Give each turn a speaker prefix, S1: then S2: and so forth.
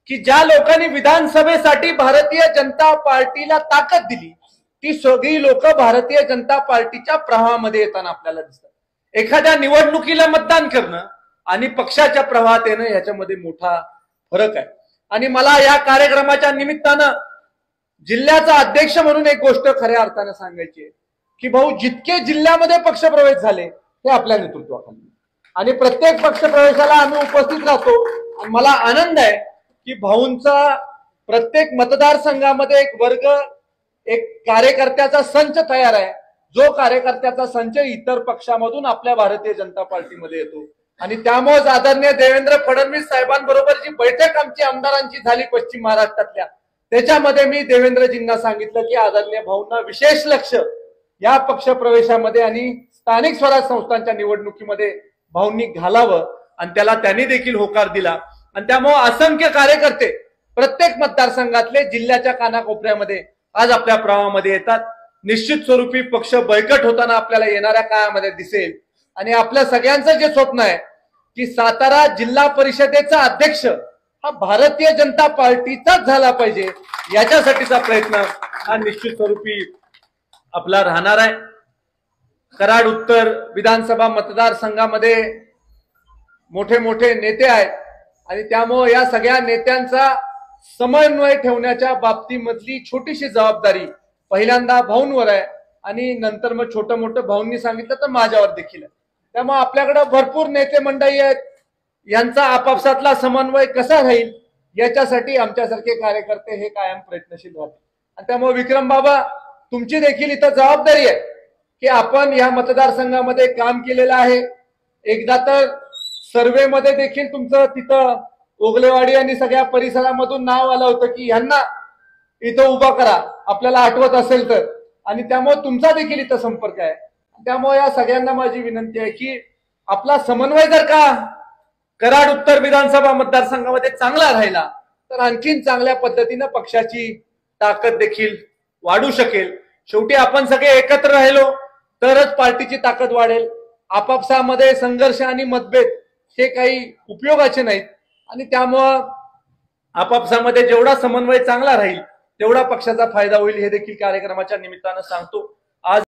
S1: की ज्या लोकांनी विधानसभेसाठी भारतीय जनता पार्टीला ताकद दिली ती सगळी लोक भारतीय जनता पार्टीच्या प्रवाहामध्ये येताना आपल्याला दिसतात। एखाद्या निवडणुकीला मतदान करणं आणि पक्षाच्या प्रवाहात येणं याच्यामध्ये मोठा फरक आहे। आणि मला या कार्यक्रमाच्या निमित्तानं जिल्ह्याचा अध्यक्ष म्हणून एक गोष्ट खऱ्या अर्थाने सांगायची आहे की भाऊ, जितके जिल्ह्यामध्ये पक्षप्रवेश झाले ते आपल्या नेतृत्वाखाली आणि प्रत्येक पक्षप्रवेशाला आम्ही उपस्थित राहतो। आणि मला आनंद आहे की भाऊंचा प्रत्येक मतदारसंघामध्ये एक वर्ग, एक कार्यकर्त्याचा संच तयार आहे, जो कार्यकर्त्याचा संच इतर पक्षामधून आपल्या भारतीय जनता पार्टीमध्ये येतो। आणि त्यामुळे आदरणीय देवेंद्र फडणवीस साहेबांबरोबर जी बैठक आमची आमदारांची झाली पश्चिम महाराष्ट्रातल्या, त्याच्यामध्ये मी देवेंद्रजींना सांगितलं की आदरणीय भाऊंना विशेष लक्ष या पक्षप्रवेशामध्ये आणि स्थानिक स्वराज्य संस्थांच्या निवडणुकीमध्ये भाऊंनी घालावं आणि त्याला त्यांनी देखील होकार दिला। आणि त्यामुळे असंख्य कार्यकर्ते प्रत्येक मतदारसंघातले जिल्ह्याच्या कानाकोपऱ्यामध्ये आज आपल्या प्रवाहामध्ये येतात। निश्चित स्वरूपी पक्ष बळकट होताना आपल्याला येणाऱ्या काळामध्ये दिसेल। आणि आपल्या सगळ्यांचं जे स्वप्न आहे की सातारा जिल्हा परिषदेचा अध्यक्ष हा भारतीय जनता पार्टीचाच झाला पाहिजे, याच्यासाठीचा प्रयत्न हा निश्चित स्वरूपी आपला राहणार आहे। कराड उत्तर विधानसभा मतदारसंघामध्ये मोठे मोठे नेते आहेत आणि त्यामुळे या सगळ्या नेत्यांचा समन्वय ठेवण्याच्या बाबतीमधली छोटीशी जबाबदारी पहिल्यांदा भाऊंवर आहे आणि नंतर मग छोटं मोठं भाऊंनी सांगितलं तर माझ्यावर देखील आहे। त्यामुळे आपल्याकडे भरपूर नेते मंडळी आहेत, यांचा आपापसातला समन्वय कसा राहील याच्यासाठी आमच्यासारखे कार्यकर्ते हे कायम प्रयत्नशील राहतील। आणि त्यामुळे विक्रम बाबा, तुमची देखील इथं जबाबदारी आहे की आपण या मतदारसंघामध्ये काम केलेलं आहे। एकदा तर सर्वे मध्ये देखील तुमचं तिथं ओगलेवाडी आणि सगळ्या परिसरामधून नाव आलं होतं की ह्यांना इथं उभा करा, आपल्याला आठवत असेल तर। आणि त्यामुळे तुमचा देखील इथं संपर्क आहे। त्यामुळे या सगळ्यांना माझी विनंती आहे की आपला समन्वय जर का कराड उत्तर विधानसभा मतदारसंघामध्ये चांगला राहिला तर आणखीन चांगल्या पद्धतीने पक्षाची ताकद देखील वाढू शकेल। शेवटी आपण सगळे एकत्र राहिलो तरच पार्टीची ताकद वाढेल। आपापसामध्ये संघर्ष आणि मतभेद हे काही उपयोगाचे नाहीत आणि त्यामुळं आपापसामध्ये जेवढा समन्वय चांगला राहील तेवढा पक्षाचा फायदा होईल, हे देखील कार्यक्रमाच्या निमित्तानं सांगतो। आज